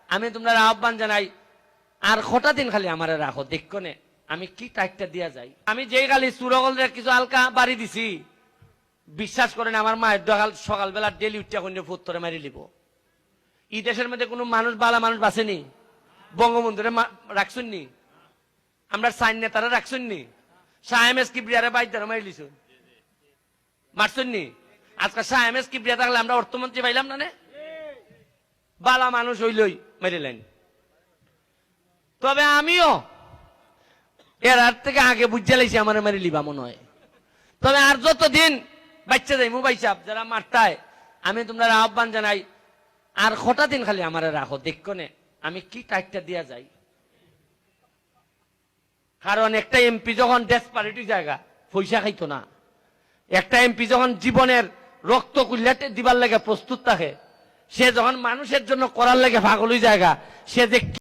আমি তোমরা আহ্বান জানাই আর কটা দিন খালি আমারে রাখো দেখনে আমি কি টাইটটা দিয়া যাই। আমি যেই খালি চুরগলের কিছু হালকা বাড়ি দিছি, বিশ্বাস করেন আমার মায়ের দোকাল সকালবেলা ডেলি উঠিয়া কোন ফুত্তরে মারি লিব। এই দেশের মধ্যে কোনো মানুষ বালা মানুষ বাঁচেনি? বঙ্গবন্ধুরে রাখছেন নি? আমরা সাইন নেতারা রাখছেন নি? শাহ এম এস কিবরিয়ারে বাইদারে মারি লিছু মারছেন নি? আজকে শাহ এম এস কিবরিয়া থাকলে আমরা অর্থমন্ত্রী পাইলাম না? বালা মানুষ হইলই মেরিলেন। তবে আমিও এর থেকে আগে বুঝে লাইছি আমার মারি লিবা মনে হয়। তবে আর যতদিন বাচ্চা যাই মোবাইল সাহেব যারা মারতায়, আমি তোমরা আহ্বান জানাই আর কটা দিন খালি আমার রাখো দেখনে আমি কি টাইটটা দিয়া যাই। কারণ একটা এমপি যখন ডেসপারেটি জায়গা পয়সা খাইতো না, একটা এমপি যখন জীবনের রক্ত কুল্লাটে দিবার লাগে প্রস্তুত থাকে, সে যখন মানুষের জন্য করার লাগে পাগল জায়গা, সে যে